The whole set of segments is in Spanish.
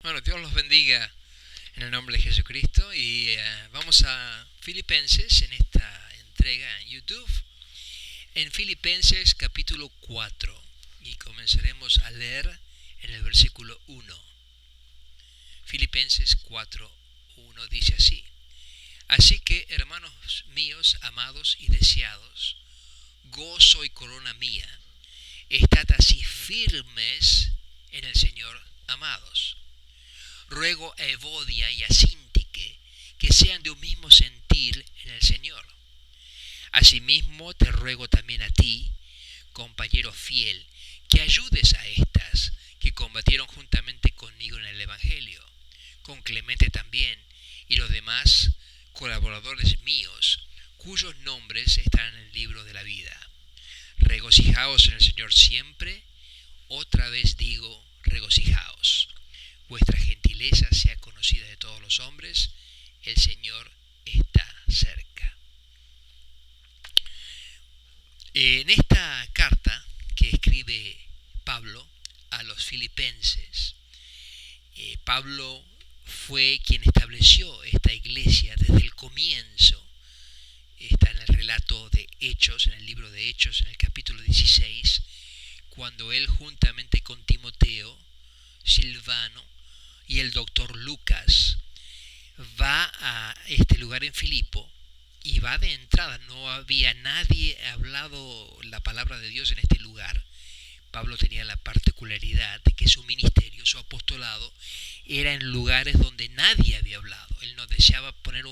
Bueno, Dios los bendiga en el nombre de Jesucristo y vamos a Filipenses en esta entrega en YouTube, en Filipenses capítulo 4 y comenzaremos a leer en el versículo 1. Filipenses 4:1 dice así: Así que, hermanos míos, amados y deseados, gozo y corona mía, estad así firmes en el Señor, amados. Ruego a Evodia y a Síntique que sean de un mismo sentir en el Señor. Asimismo te ruego también a ti, compañero fiel, que ayudes a estas que combatieron juntamente conmigo en el Evangelio, con Clemente también y los demás colaboradores míos, cuyos nombres están en el libro de la vida. Regocijaos en el Señor siempre. Otra vez digo, regocijaos. Vuestra gentileza sea conocida de todos los hombres. El Señor está cerca. En esta carta que escribe Pablo a los filipenses, Pablo fue quien estableció esta iglesia desde el comienzo. Está en el relato de Hechos, en el libro de Hechos, en el capítulo 16, cuando él juntamente con Timoteo, Silvano y el doctor Lucas va a este lugar en Filipo y va de entrada. No había nadie hablado la palabra de Dios en este lugar. Pablo tenía la particularidad de que su ministerio, su apostolado, era en lugares donde nadie había hablado. Él no deseaba poner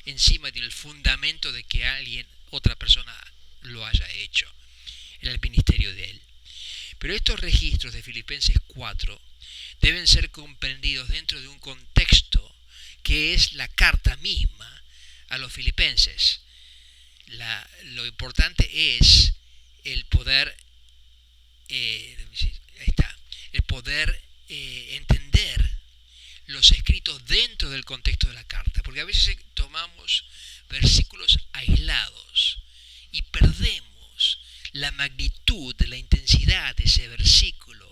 encima del fundamento de que otra persona lo haya hecho. Era el ministerio de él. Pero estos registros de Filipenses 4 deben ser comprendidos dentro de un contexto que es la carta misma a los filipenses. Lo importante es el poder, entender los escritos dentro del contexto de la carta, porque a veces tomamos versículos aislados y perdemos la magnitud de la intensidad de ese versículo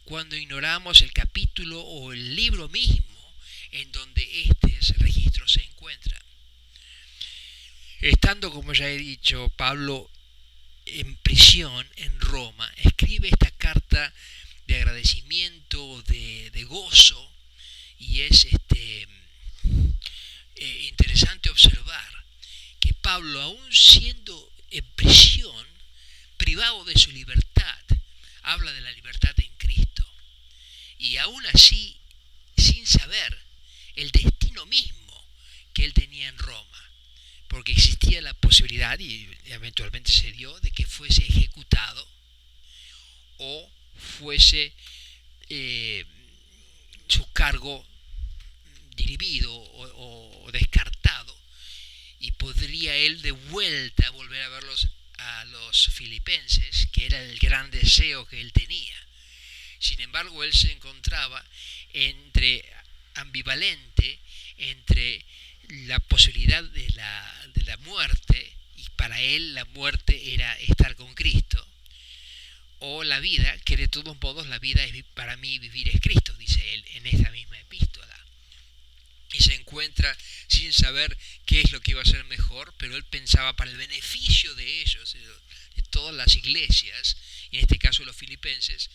cuando ignoramos el capítulo o el libro mismo en donde este registro se encuentra. Estando, como ya he dicho, Pablo en prisión en Roma, escribe esta carta de agradecimiento, de gozo, y es interesante observar que Pablo, aún siendo en prisión, privado de su libertad, habla de la libertad en Cristo, y aún así sin saber el destino mismo que él tenía en Roma, porque existía la posibilidad, y eventualmente se dio, de que fuese ejecutado o fuese su cargo dirimido o descartado, y podría él de vuelta volver a verlos a los filipenses, que era el gran deseo que él tenía. Sin embargo, él se encontraba ambivalente entre la posibilidad de la muerte, y para él la muerte era estar con Cristo, o la vida, que de todos modos la vida es para mí, vivir es Cristo, dice él en esta misma epístola. Y se encuentra sin saber qué es lo que iba a ser mejor, pero él pensaba para el beneficio de ellos, de todas las iglesias, y en este caso los filipenses,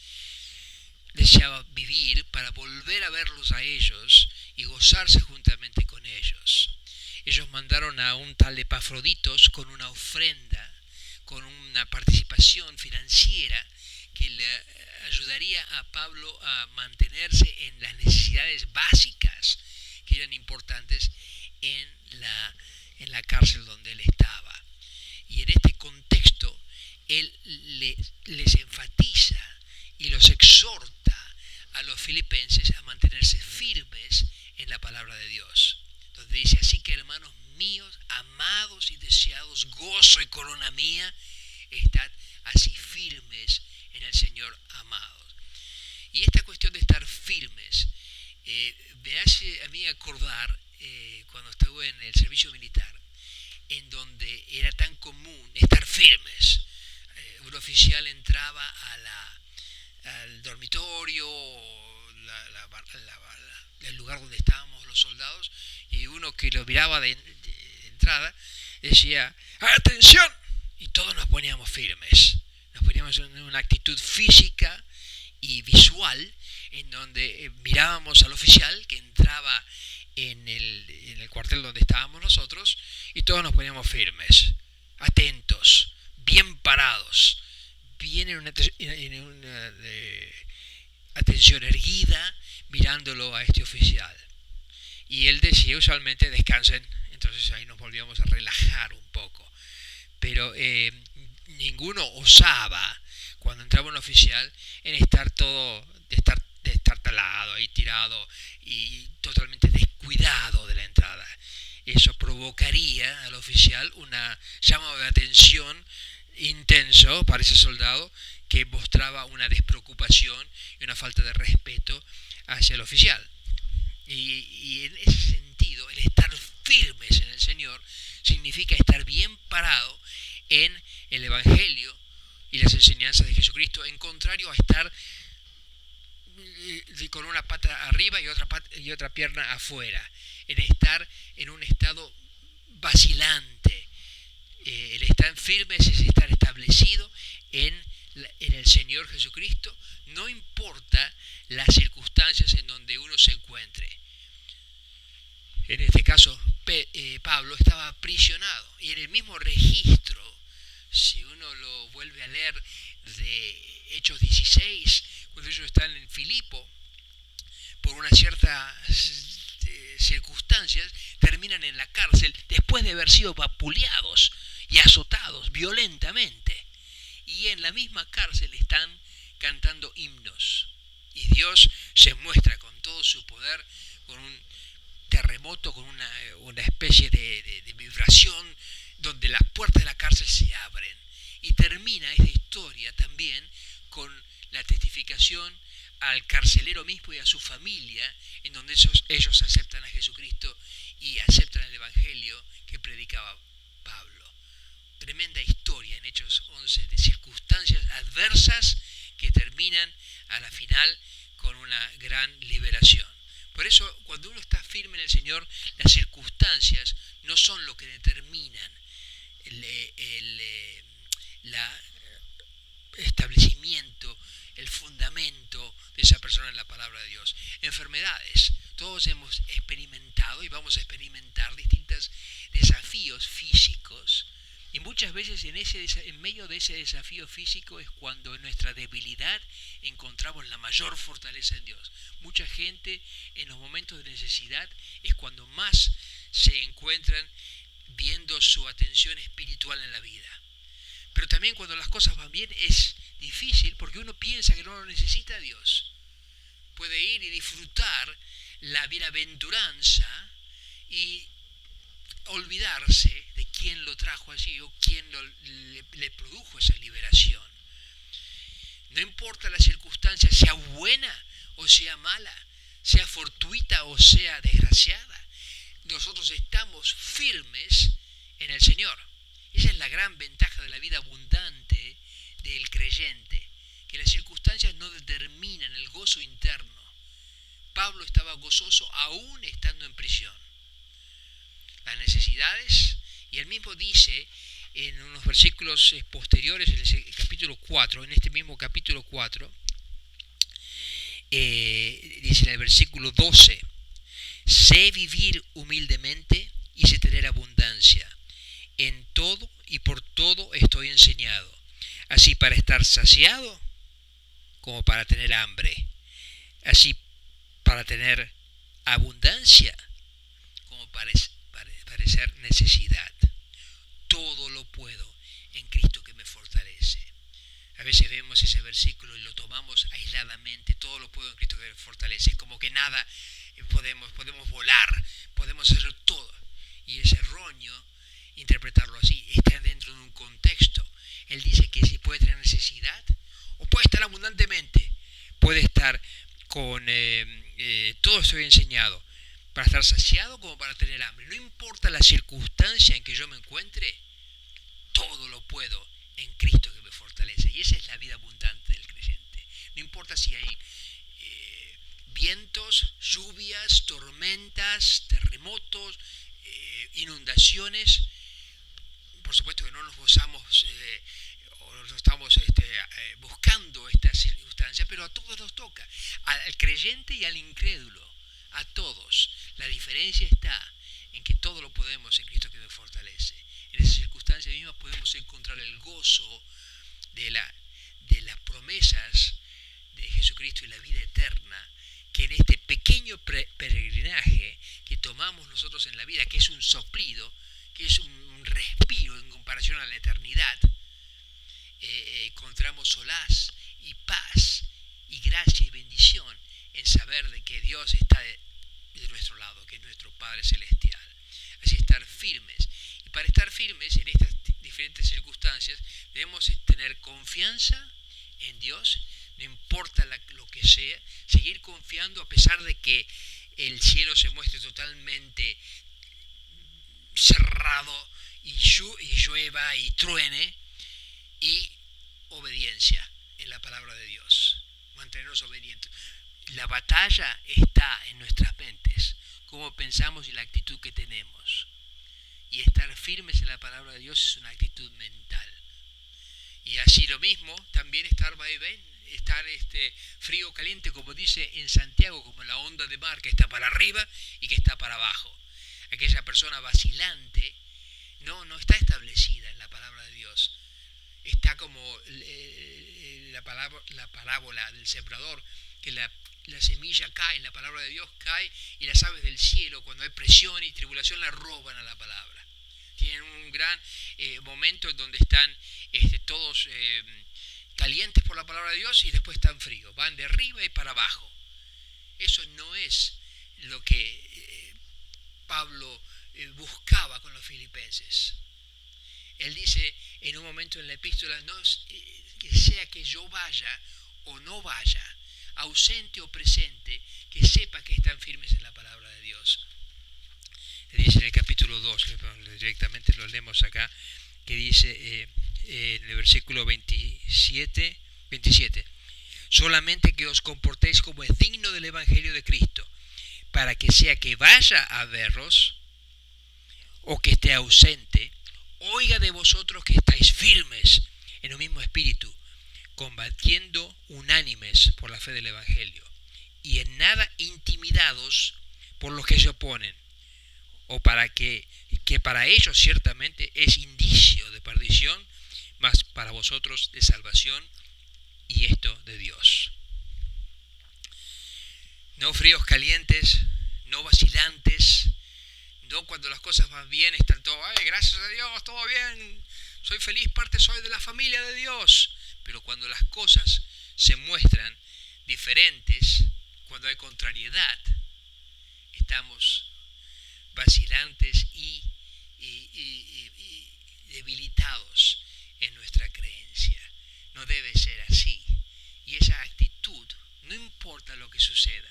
deseaba vivir para volver a verlos a ellos y gozarse juntamente con ellos. Ellos mandaron a un tal Epafroditos con una ofrenda, con una participación financiera que le ayudaría a Pablo a mantenerse en las necesidades básicas que eran importantes en la cárcel donde él estaba. Y en este contexto él les enfatiza y los exhorta a los filipenses a mantenerse firmes en la palabra de Dios. Entonces dice: así que, hermanos míos, amados y deseados, gozo y corona mía, estad así firmes en el Señor, amados. Y esta cuestión de estar firmes me hace a mí acordar cuando estuve en el servicio militar, en donde era tan común estar firmes. Un oficial entraba al dormitorio, el lugar donde estábamos los soldados, y uno que lo miraba de entrada decía: ¡atención! Y todos nos poníamos firmes, nos poníamos en una actitud física y visual, en donde mirábamos al oficial que entraba en el cuartel donde estábamos nosotros, y todos nos poníamos firmes, atentos, bien parados, bien en una atención erguida, mirándolo a este oficial. Y él decía usualmente: descansen. Entonces ahí nos volvíamos a relajar un poco. Pero ninguno osaba, cuando entraba un oficial, en estar talado ahí tirado y totalmente descuidado de la entrada. Eso provocaría al oficial una llamada de atención intenso para ese soldado, que mostraba una despreocupación y una falta de respeto hacia el oficial. Y en ese sentido, el estar firmes en el Señor significa estar bien parado en el Evangelio y las enseñanzas de Jesucristo, en contrario a estar con una pata arriba y otra pierna afuera, en estar en un estado vacilante. El estar firmes es estar establecido en el Señor Jesucristo, no importa las circunstancias en donde uno se encuentre. En este caso, Pablo estaba aprisionado, y en el mismo registro, si uno lo vuelve a leer, de Hechos 16, cuando ellos están en Filipo, por unas ciertas circunstancias, terminan en la cárcel después de haber sido vapuleados y azotados violentamente. Y en la misma cárcel están cantando himnos. Y Dios se muestra con todo su poder, con un terremoto, con una especie de vibración, donde las puertas de la cárcel se abren. Y termina esta historia también con la testificación al carcelero mismo y a su familia, en donde ellos aceptan a Jesucristo y aceptan el Evangelio que predicaba Pablo. Tremenda historia en Hechos 11, de circunstancias adversas que terminan a la final con una gran liberación. Por eso, cuando uno está firme en el Señor, las circunstancias no son lo que determinan el establecimiento, el fundamento de esa persona en la palabra de Dios. Enfermedades, todos hemos experimentado y vamos a experimentar distintos desafíos físicos, y muchas veces en medio de ese desafío físico es cuando en nuestra debilidad encontramos la mayor fortaleza en Dios. Mucha gente en los momentos de necesidad es cuando más se encuentran viendo su atención espiritual en la vida. Pero también cuando las cosas van bien es difícil, porque uno piensa que no lo necesita a Dios. Puede ir y disfrutar la bienaventuranza y olvidarse de quién lo trajo allí o quién le produjo esa liberación. No importa la circunstancia, sea buena o sea mala, sea fortuita o sea desgraciada, nosotros estamos firmes en el Señor. Esa es la gran ventaja de la vida abundante del creyente, que las circunstancias no determinan el gozo interno. Pablo estaba gozoso aún estando en prisión. Las necesidades, y él mismo dice en unos versículos posteriores, en el capítulo 4, en este mismo capítulo 4, dice en el versículo 12: sé vivir humildemente y sé tener abundancia. En todo y por todo estoy enseñado, así para estar saciado como para tener hambre, así para tener abundancia como parecer necesidad. Todo lo puedo en Cristo que me fortalece. A veces vemos ese versículo y lo tomamos aisladamente. Todo lo puedo en Cristo que me fortalece. Es como que nada podemos volar, podemos hacer todo. Y es erróneo interpretarlo así. Está dentro de un contexto. Él dice que si puede tener necesidad, o puede estar abundantemente, puede estar con todo estoy enseñado, para estar saciado como para tener hambre. No importa la circunstancia en que yo me encuentre, todo lo puedo en Cristo que me fortalece. Y esa es la vida abundante del creyente. No importa si hay vientos, lluvias, tormentas, terremotos, inundaciones. Por supuesto que no nos gozamos o no estamos buscando estas circunstancias, pero a todos nos toca, al creyente y al incrédulo, a todos. La diferencia está en que todo lo podemos en Cristo que me fortalece. En esas circunstancias mismas podemos encontrar el gozo de las promesas de Jesucristo y la vida eterna, que en este pequeño peregrinaje que tomamos nosotros en la vida, que es un soplido, que es un respiro en comparación a la eternidad, encontramos solaz y paz y gracia y bendición en saber de que Dios está de nuestro lado, que es nuestro Padre Celestial. Así estar firmes. Y para estar firmes en estas diferentes circunstancias debemos tener confianza en Dios, no importa lo que sea, seguir confiando a pesar de que el cielo se muestre totalmente cerrado y llueva y truene, y obediencia en la palabra de Dios, mantenernos obedientes. La batalla está en nuestras mentes, cómo pensamos y la actitud que tenemos, y estar firmes en la palabra de Dios es una actitud mental. Y así lo mismo, también estar vaivén, estar frío o caliente, como dice en Santiago, como la onda de mar que está para arriba y que está para abajo. Aquella persona vacilante no está establecida en la palabra de Dios. Está como la parábola del sembrador, que la semilla cae, la palabra de Dios cae, y las aves del cielo, cuando hay presión y tribulación, la roban a la palabra. Tienen un gran momento en donde están todos calientes por la palabra de Dios y después están fríos, van de arriba y para abajo. Eso no es lo que Pablo buscaba con los filipenses. Él dice en un momento en la epístola, no que sea que yo vaya o no vaya, ausente o presente, que sepa que están firmes en la palabra de Dios. Le dice en el capítulo 2, directamente lo leemos acá, que dice en el versículo 27, solamente que os comportéis como es digno del Evangelio de Cristo, para que sea que vaya a verlos o que esté ausente, oiga de vosotros que estáis firmes en el mismo espíritu, combatiendo unánimes por la fe del Evangelio, y en nada intimidados por los que se oponen, o para que para ellos ciertamente es indicio de perdición, mas para vosotros de salvación, y esto de Dios. No fríos calientes, no vacilantes, no cuando las cosas van bien, están todos, ay, gracias a Dios, todo bien, soy feliz, soy de la familia de Dios. Pero cuando las cosas se muestran diferentes, cuando hay contrariedad, estamos vacilantes y debilitados en nuestra creencia. No debe ser así. Y esa actitud, no importa lo que suceda,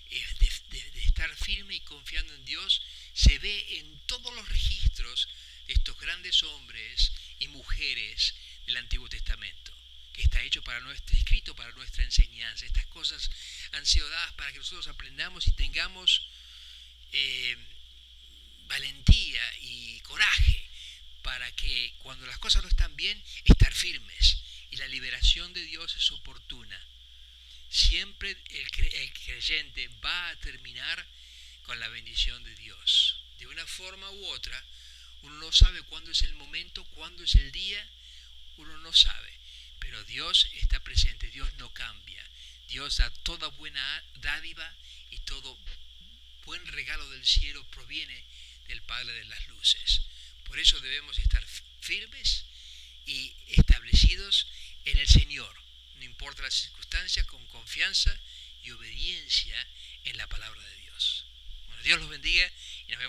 de estar firme y confiando en Dios, se ve en todos los registros de estos grandes hombres y mujeres del Antiguo Testamento, que está hecho escrito para nuestra enseñanza. Estas cosas han sido dadas para que nosotros aprendamos y tengamos valentía y coraje para que cuando las cosas no están bien, estar firmes. Y la liberación de Dios es oportuna. Siempre el creyente va a terminar con la bendición de Dios. De una forma u otra, uno no sabe cuándo es el momento, cuándo es el día, uno no sabe. Pero Dios está presente, Dios no cambia. Dios da toda buena dádiva y todo buen regalo del cielo proviene del Padre de las luces. Por eso debemos estar firmes y establecidos en el Señor, no importa las circunstancias, con confianza y obediencia en la palabra de Dios. Bueno, Dios los bendiga